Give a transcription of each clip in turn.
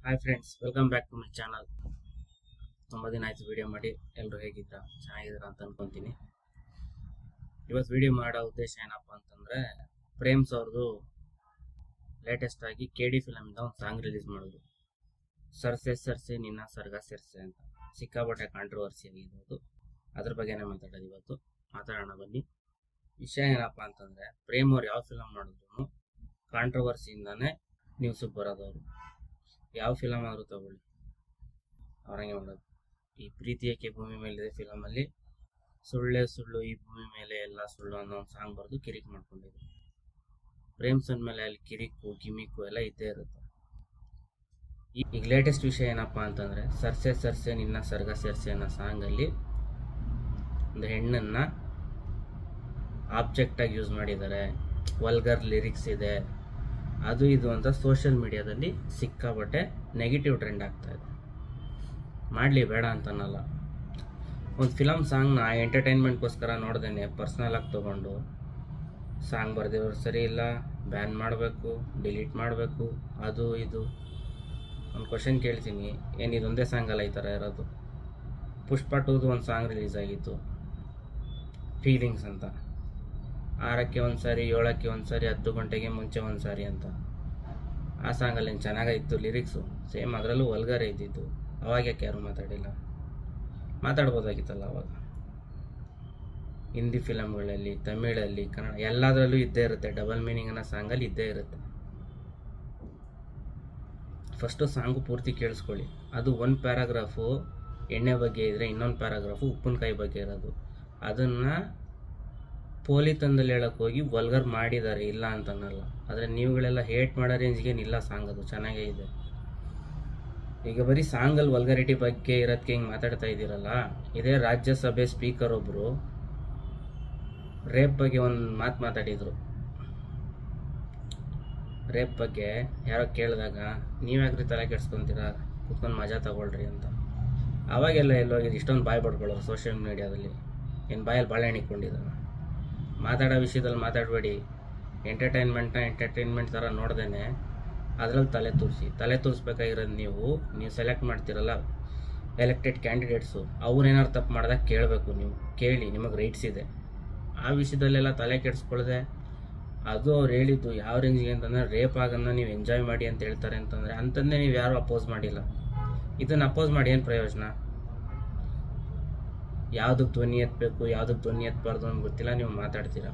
Hi friends, welcome back to my channel. ತುಂಬ ದಿನ ಆಯಿತು ವಿಡಿಯೋ ಮಾಡಿ. ಎಲ್ಲರೂ ಹೇಗಿದ್ದೀರಾ? ಚೆನ್ನಾಗಿದ್ದೀರಾ ಅಂತ ಅನ್ಕೊತೀನಿ. ಇವತ್ತು ವಿಡಿಯೋ ಮಾಡೋ ಉದ್ದೇಶ ಏನಪ್ಪ ಅಂತಂದರೆ, ಪ್ರೇಮ್ಸ್ ಅವ್ರದ್ದು ಲೇಟೆಸ್ಟ್ ಆಗಿ KD ಫಿಲಮಿಂದ ಒಂದು ಸಾಂಗ್ ರಿಲೀಸ್ ಮಾಡಿದ್ರು. ಸರ್ಸೆ ಸರ್ಸೆ ನಿನ್ನ ಸರ್ಗ ಸೇರ್ಸೆ ಅಂತ. ಸಿಕ್ಕಾಪಟ್ಟೆ ಕಾಂಟ್ರವರ್ಸಿ ಆಗಿರೋದು. ಅದ್ರ ಬಗ್ಗೆನೇ ಮಾತಾಡೋದು ಇವತ್ತು. ಮಾತಾಡೋಣ ಬನ್ನಿ. ವಿಷಯ ಏನಪ್ಪ ಅಂತಂದರೆ, ಪ್ರೇಮ್ ಅವ್ರು ಯಾವ ಫಿಲಮ್ ಮಾಡಿದ್ರು ಕಾಂಟ್ರವರ್ಸಿಯಿಂದನೇ ನ್ಯೂಸಿಗೆ ಬರೋದವರು. ಯಾವ ಫಿಲಮ್ ಆದರೂ ತಗೊಳ್ಳಿ, ಅವರಂಗೆ ಮಾಡೋದು. ಈ ಪ್ರೀತಿಯಕ್ಕೆ ಭೂಮಿ ಮೇಲಿದೆ ಫಿಲಮಲ್ಲಿ ಸುಳ್ಳೇ ಸುಳ್ಳು ಈ ಭೂಮಿ ಮೇಲೆ ಎಲ್ಲ ಸುಳ್ಳು ಅನ್ನೋ ಒಂದು ಸಾಂಗ್ ಬರೆದು ಕಿರಿಕ್ ಮಾಡ್ಕೊಂಡಿದ್ರು. ಪ್ರೇಮ್ಸನ್ ಮೇಲೆ ಅಲ್ಲಿ ಕಿರಿಕು ಗಿಮಿಕ್ಕು ಎಲ್ಲ ಇದ್ದೇ ಇರುತ್ತೆ. ಈಗ ಲೇಟೆಸ್ಟ್ ವಿಷಯ ಏನಪ್ಪ ಅಂತಂದರೆ, ಸರ್ಸೆ ಸರ್ಸೆ ನಿನ್ನ ಸರ್ಗ ಸೇರ್ಸೆ ಅನ್ನೋ ಸಾಂಗಲ್ಲಿ ಒಂದು ಹೆಣ್ಣನ್ನು ಆಬ್ಜೆಕ್ಟಾಗಿ ಯೂಸ್ ಮಾಡಿದ್ದಾರೆ. ವಲ್ಗರ್ ಲಿರಿಕ್ಸ್ ಇದೆ, ಅದು ಇದು ಅಂತ ಸೋಷಿಯಲ್ ಮೀಡಿಯಾದಲ್ಲಿ ಸಿಕ್ಕಾಪಟ್ಟೆ ನೆಗೆಟಿವ್ ಟ್ರೆಂಡ್ ಆಗ್ತಾ ಇದೆ. ಮಾಡಲಿ, ಬೇಡ ಅಂತನಲ್ಲ. ಒಂದು ಫಿಲಮ್ ಸಾಂಗ್ನ ಎಂಟರ್ಟೈನ್ಮೆಂಟ್ಗೋಸ್ಕರ ನೋಡ್ದೇನೆ ಪರ್ಸ್ನಲಾಗಿ ತೊಗೊಂಡು ಸಾಂಗ್ ಬರೆದಿರೋರು ಸರಿ ಇಲ್ಲ, ಬ್ಯಾನ್ ಮಾಡಬೇಕು, ಡಿಲೀಟ್ ಮಾಡಬೇಕು, ಅದು ಇದು. ಒಂದು ಕ್ವಶನ್ ಕೇಳ್ತೀನಿ, ಏನು ಇದೊಂದೇ ಸಾಂಗಲ್ಲ ಈ ಥರ ಇರೋದು? ಪುಷ್ಪ 2ದು ಒಂದು ಸಾಂಗ್ ರಿಲೀಸ್ ಆಗಿತ್ತು, ಫೀಲಿಂಗ್ಸ್ ಅಂತ. 6ಕ್ಕೆ ಒಂದು ಸಾರಿ, 7ಕ್ಕೆ ಒಂದು ಸಾರಿ, 10 ಗಂಟೆಗೆ ಮುಂಚೆ ಒಂದು ಸಾರಿ ಅಂತ. ಆ ಸಾಂಗಲ್ಲಿ ಏನು ಚೆನ್ನಾಗಿತ್ತು ಲಿರಿಕ್ಸು, ಸೇಮ್ ಅದರಲ್ಲೂ ವಲ್ಗರೇ ಇದ್ದಿದ್ದು. ಅವಾಗ ಯಾಕೆ ಯಾರು ಮಾತಾಡಿಲ್ಲ? ಮಾತಾಡ್ಬೋದಾಗಿತ್ತಲ್ಲ ಅವಾಗ. ಹಿಂದಿ ಫಿಲಮ್ಗಳಲ್ಲಿ, ತಮಿಳಲ್ಲಿ, ಕನ್ನಡ ಎಲ್ಲದರಲ್ಲೂ ಇದ್ದೇ ಇರುತ್ತೆ. ಡಬಲ್ ಮೀನಿಂಗ್ ಅನ್ನೋ ಸಾಂಗಲ್ಲಿ ಇದ್ದೇ ಇರುತ್ತೆ. ಫಸ್ಟು ಸಾಂಗು ಪೂರ್ತಿ ಕೇಳಿಸ್ಕೊಳ್ಳಿ. ಅದು ಒಂದು ಪ್ಯಾರಾಗ್ರಾಫು ಎಣ್ಣೆ ಬಗ್ಗೆ ಇದ್ದರೆ, ಇನ್ನೊಂದು ಪ್ಯಾರಾಗ್ರಾಫು ಉಪ್ಪಿನಕಾಯಿ ಬಗ್ಗೆ ಇರೋದು. ಅದನ್ನು ಪೋಲಿ ತಂದಲ್ಲಿ ಹೇಳಕ್ಕೆ ಹೋಗಿ ವಲ್ಗರ್ ಮಾಡಿದ್ದಾರೆ, ಇಲ್ಲ ಅಂತನಲ್ಲ. ಆದರೆ ನೀವುಗಳೆಲ್ಲ ಹೇಟ್ ಮಾಡೋ ರೇಂಜ್ಗೆ ನಿಲ್ಲ ಸಾಂಗ್, ಅದು ಚೆನ್ನಾಗೇ ಇದೆ. ಈಗ ಬರೀ ಸಾಂಗಲ್ಲಿ ವಲ್ಗರಿಟಿ ಬಗ್ಗೆ ಇರೋದಕ್ಕೆ ಹಿಂಗೆ ಮಾತಾಡ್ತಾ ಇದ್ದೀರಲ್ಲ. ಇದೇ ರಾಜ್ಯಸಭೆ ಸ್ಪೀಕರ್ ಒಬ್ಬರು ರೇಪ್ ಬಗ್ಗೆ ಒಂದು ಮಾತಾಡಿದರು. ರೇಪ್ ಬಗ್ಗೆ ಯಾರೋ ಕೇಳಿದಾಗ, ನೀವ್ಯಾಕ್ರಿ ತಲೆ ಕೆಡ್ಸ್ಕೊತೀರಾ, ಕುತ್ಕೊಂಡು ಮಜಾ ತಗೊಳ್ರಿ ಅಂತ. ಅವಾಗೆಲ್ಲ ಎಲ್ಲೋಗಿದ್ದು ಇಷ್ಟೊಂದು ಬಾಯಿ ಪಡ್ಕೊಳ್ಳೋರು ಸೋಷಿಯಲ್ ಮೀಡಿಯಾದಲ್ಲಿ. ಏನು ಬಾಯಲ್ಲಿ ಬಾಳೆಹಣ್ಣು ಇಟ್ಕೊಂಡಿದ್ದಾರೆ? ಮಾತಾಡೋ ವಿಷಯದಲ್ಲಿ ಮಾತಾಡಬೇಡಿ. ಎಂಟರ್ಟೈನ್ಮೆಂಟ್ ಥರ ನೋಡ್ದೇನೆ ಅದರಲ್ಲಿ ತಲೆ ತೂರಿಸ್ಬೇಕಾಗಿರೋದು ನೀವು ಸೆಲೆಕ್ಟ್ ಮಾಡ್ತಿರಲ್ಲ ಎಲೆಕ್ಟೆಡ್ ಕ್ಯಾಂಡಿಡೇಟ್ಸು, ಅವ್ರೇನಾದ್ರು ತಪ್ಪು ಮಾಡಿದಾಗ ಕೇಳಬೇಕು. ನೀವು ಕೇಳಿ, ನಿಮಗೆ ರೈಟ್ಸ್ ಇದೆ. ಆ ವಿಷಯದಲ್ಲೆಲ್ಲ ತಲೆ ಕೆಡಿಸ್ಕೊಳ್ದೆ, ಅದು ಅವ್ರು ಹೇಳಿದ್ದು ಯಾವ ರೇಂಜ್ಗೆ ಅಂತಂದರೆ, ರೇಪ್ ಆಗೋದನ್ನ ನೀವು ಎಂಜಾಯ್ ಮಾಡಿ ಅಂತ ಹೇಳ್ತಾರೆ ಅಂತಂದರೆ, ಅಂಥದ್ದೇ ನೀವು ಯಾರೂ ಅಪೋಸ್ ಮಾಡಿಲ್ಲ. ಇದನ್ನು ಅಪೋಸ್ ಮಾಡಿ ಏನು ಪ್ರಯೋಜನ? ಯಾವುದಕ್ಕೆ ಧ್ವನಿ ಎತ್ತಬೇಕು, ಯಾವುದಕ್ಕೆ ಧ್ವನಿ ಎತ್ತಬಾರ್ದು ಅಂತ ಗೊತ್ತಿಲ್ಲ, ನೀವು ಮಾತಾಡ್ತೀರಾ.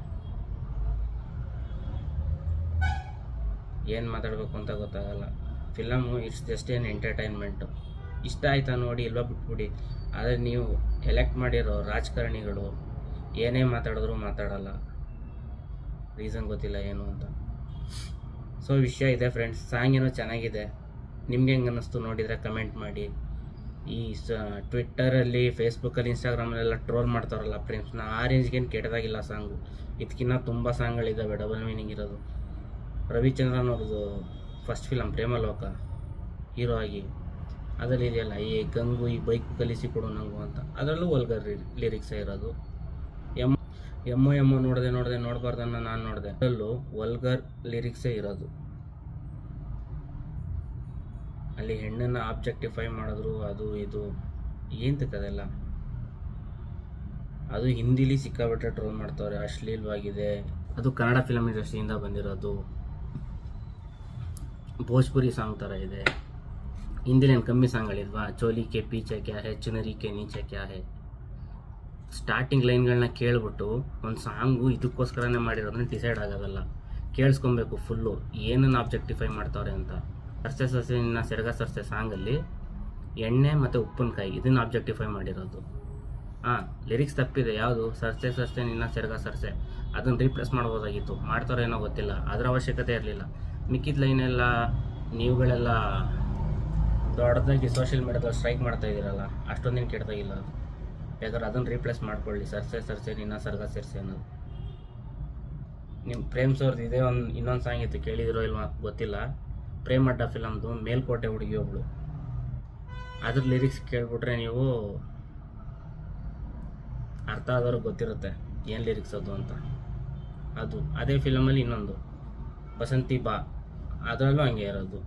ಏನು ಮಾತಾಡಬೇಕು ಅಂತ ಗೊತ್ತಾಗಲ್ಲ. ಫಿಲಮು ಇಟ್ಸ್ ಜಸ್ಟ್ ಏನು ಎಂಟರ್ಟೈನ್ಮೆಂಟು. ಇಷ್ಟ ಆಯ್ತಾ ನೋಡಿ, ಇಲ್ವಾ ಬಿಟ್ಬಿಡಿ. ಆದರೆ ನೀವು ಎಲೆಕ್ಟ್ ಮಾಡಿರೋ ರಾಜಕಾರಣಿಗಳು ಏನೇ ಮಾತಾಡಿದ್ರು ಮಾತಾಡಲ್ಲ, ರೀಸನ್ ಗೊತ್ತಿಲ್ಲ ಏನು ಅಂತ. ಸೊ ವಿಷಯ ಇದೆ ಫ್ರೆಂಡ್ಸ್. ಸಾಂಗ್ ಏನೋ ಚೆನ್ನಾಗಿದೆ, ನಿಮ್ಗೆ ಹೆಂಗೆ ಅನ್ನಿಸ್ತು ನೋಡಿದರೆ ಕಮೆಂಟ್ ಮಾಡಿ. ಈ ಟ್ವಿಟ್ಟರಲ್ಲಿ, ಫೇಸ್ಬುಕ್ಕಲ್ಲಿ, ಇನ್ಸ್ಟಾಗ್ರಾಮಲ್ಲೆಲ್ಲ ಟ್ರೋಲ್ ಮಾಡ್ತಾರಲ್ಲ ಪ್ರೇಮ್ಸ್ನ, ಆ ರೇಂಜ್ಗೇನು ಕೆಟ್ಟದಾಗಿಲ್ಲ ಸಾಂಗು. ಇದಕ್ಕಿನ್ನ ತುಂಬ ಸಾಂಗ್ಗಳಿದ್ದಾವೆ ಡಬಲ್ ಮೀನಿಂಗ್ ಇರೋದು. ರವಿಚಂದ್ರನ್ ಅವ್ರದ್ದು ಫಸ್ಟ್ ಫಿಲಮ್ ಪ್ರೇಮಲೋಕ ಹೀರೋ ಆಗಿ, ಅದರಲ್ಲಿ ಇದೆಯಲ್ಲ, ಈ ಗಂಗು ಈ ಬೈಕ್ ಕಲಿಸಿ ಕೊಡು ನಂಗು ಅಂತ, ಅದರಲ್ಲೂ ವಲ್ಗರ್ ಲಿರಿಕ್ಸೇ ಇರೋದು. ಎಮ್ಮೋ ನೋಡಬಾರ್ದನ್ನ ನಾನು ನೋಡಿದೆ, ಅದರಲ್ಲೂ ವಲ್ಗರ್ ಲಿರಿಕ್ಸೇ ಇರೋದು. ಅಲ್ಲಿ ಹೆಣ್ಣನ್ನು ಆಬ್ಜೆಕ್ಟಿಫೈ ಮಾಡಿದ್ರು, ಅದು ಇದು ಏಂತಕ್ಕದೆಲ್ಲ. ಅದು ಹಿಂದಿಲಿ ಸಿಕ್ಕಾಬಿಟ್ಟರೆ ಟ್ರೋಲ್ ಮಾಡ್ತಾರೆ, ಅಶ್ಲೀಲವಾಗಿದೆ. ಅದು ಕನ್ನಡ ಫಿಲಮ್ ಇಂಡಸ್ಟ್ರಿಯಿಂದ ಬಂದಿರೋದು. ಭೋಜ್ಪುರಿ ಸಾಂಗ್ ಥರ ಇದೆ. ಹಿಂದಿಲೇನು ಕಮ್ಮಿ ಸಾಂಗ್ಗಳಿಲ್ವಾ? ಚೋಲಿ ಕೆ ಪೀಚೆ ಕ್ಯಾ ಹೇ, ಚುನರಿ ಕೆ ನೀಚೆ ಕ್ಯಾ ಹೇ. ಸ್ಟಾರ್ಟಿಂಗ್ ಲೈನ್ಗಳನ್ನ ಕೇಳ್ಬಿಟ್ಟು ಒಂದು ಸಾಂಗು ಇದಕ್ಕೋಸ್ಕರನೇ ಮಾಡಿರೋದನ್ನ ಡಿಸೈಡ್ ಆಗೋದಲ್ಲ. ಕೇಳಿಸ್ಕೊಬೇಕು ಫುಲ್ಲು, ಏನನ್ನು ಆಬ್ಜೆಕ್ಟಿಫೈ ಮಾಡ್ತಾವ್ರೆ ಅಂತ. ಸರ್ಸೆ ಸರ್ಸೆ ನಿನ್ನ ಸೆರಗ ಸರ್ಸೆ ಸಾಂಗಲ್ಲಿ ಎಣ್ಣೆ ಮತ್ತು ಉಪ್ಪಿನಕಾಯಿ ಇದನ್ನು ಆಬ್ಜೆಕ್ಟಿಫೈ ಮಾಡಿರೋದು. ಲಿರಿಕ್ಸ್ ತಪ್ಪಿದೆ. ಯಾವುದು? ಸರ್ಸೆ ಸರ್ಸೆ ನಿನ್ನ ಸೆರಗ ಸರ್ಸೆ. ಅದನ್ನು ರೀಪ್ಲೇಸ್ ಮಾಡ್ಬೋದಾಗಿತ್ತು, ಮಾಡ್ತಾರೋ ಏನೋ ಗೊತ್ತಿಲ್ಲ, ಅದರ ಅವಶ್ಯಕತೆ ಇರಲಿಲ್ಲ. ಮಿಕ್ಕಿದ ಲೈನೆಲ್ಲ ನೀವುಗಳೆಲ್ಲ ದೊಡ್ಡದಾಗಿ ಸೋಷಿಯಲ್ ಮೀಡಿಯಾದಲ್ಲಿ ಸ್ಟ್ರೈಕ್ ಮಾಡ್ತಾ ಇದ್ದೀರಲ್ಲ, ಅಷ್ಟೊಂದೇನು ಕೆಟ್ಟದಾಗಿಲ್ಲ ಅದು. ಬೇಕಾದ್ರೆ ಅದನ್ನು ರೀಪ್ಲೇಸ್ ಮಾಡ್ಕೊಳ್ಳಿ, ಸರ್ಸೆ ಸರ್ಸೆ ನಿನ್ನ ಸರ್ಗ ಸೇರ್ಸೆ ಅನ್ನೋದು. ನಿಮ್ಮ ಪ್ರೇಮ್ಸ್ ಅವ್ರದ್ದು ಇದೇ ಇನ್ನೊಂದು ಸಾಂಗ್ ಇತ್ತು, ಕೇಳಿದಿರೋ ಇಲ್ವಾ ಗೊತ್ತಿಲ್ಲ. ಪ್ರೇಮ್ ಅಡ್ಡ ಫಿಲಮ್ದು ಮೇಲ್ಕೋಟೆ ಹುಡುಗಿ ಒಬ್ಳು, ಅದ್ರ ಲಿರಿಕ್ಸ್ ಕೇಳ್ಬಿಟ್ರೆ ನೀವು ಅರ್ಥ ಆದವ್ರಿಗೆ ಗೊತ್ತಿರುತ್ತೆ ಏನು ಲಿರಿಕ್ಸ್ ಅದು ಅಂತ. ಅದು ಅದೇ ಫಿಲಮಲ್ಲಿ ಇನ್ನೊಂದು ಬಸಂತಿ ಬಾ, ಅದರಲ್ಲೂ ಹಂಗೆ ಇರೋದು.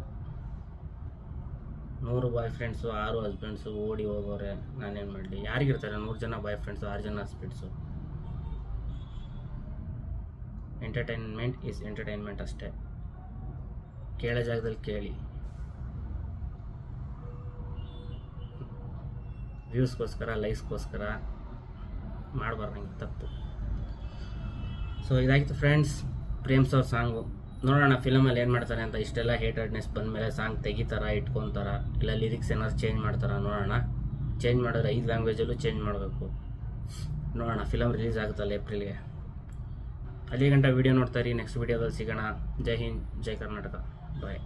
100 ಬಾಯ್ ಫ್ರೆಂಡ್ಸು 6 ಹಸ್ಬೆಂಡ್ಸು ಓಡಿ ಹೋಗೋರೆ, ನಾನೇನು ಮಾಡಲಿ? ಯಾರಿಗಿರ್ತಾರೆ 100 ಜನ ಬಾಯ್ ಫ್ರೆಂಡ್ಸು 6 ಜನ ಹಸ್ಬೆಂಡ್ಸು? ಎಂಟರ್ಟೈನ್ಮೆಂಟ್ ಈಸ್ ಎಂಟರ್ಟೈನ್ಮೆಂಟ್ ಅಷ್ಟೇ. ಕೇಳೋ ಜಾಗದಲ್ಲಿ ಕೇಳಿ, ವ್ಯೂಸ್ಗೋಸ್ಕರ ಲೈಕ್ಸ್ಗೋಸ್ಕರ ಮಾಡಬಾರ್ದು, ಹಂಗೆ ತಪ್ಪು. ಸೊ ಇದಾಗಿತ್ತು ಫ್ರೆಂಡ್ಸ್ ಪ್ರೇಮ್ಸ್ ಅವ್ರ ಸಾಂಗು. ನೋಡೋಣ ಫಿಲಮಲ್ಲಿ ಏನು ಮಾಡ್ತಾರೆ ಅಂತ. ಇಷ್ಟೆಲ್ಲ ಹೇಟರ್ಡ್ನೆಸ್ ಬಂದಮೇಲೆ ಸಾಂಗ್ ತೆಗಿತಾರ, ಇಟ್ಕೊತಾರ, ಇಲ್ಲ ಲಿರಿಕ್ಸ್ ಏನಾದ್ರು ಚೇಂಜ್ ಮಾಡ್ತಾರ ನೋಡೋಣ. ಚೇಂಜ್ ಮಾಡಿದ್ರೆ 5 ಲ್ಯಾಂಗ್ವೇಜಲ್ಲೂ ಚೇಂಜ್ ಮಾಡಬೇಕು. ನೋಡೋಣ, ಫಿಲಮ್ ರಿಲೀಸ್ ಆಗುತ್ತಲ್ಲ ಏಪ್ರಿಲ್ಗೆ. ಅಲ್ಲಿ ಗಂಟ ವೀಡಿಯೋ ನೋಡ್ತಾ ಇರಿ. ನೆಕ್ಸ್ಟ್ ವೀಡಿಯೋದಲ್ಲಿ ಸಿಗೋಣ. ಜೈ ಹಿಂದ್, ಜೈ ಕರ್ನಾಟಕ, ಬಾಯ್.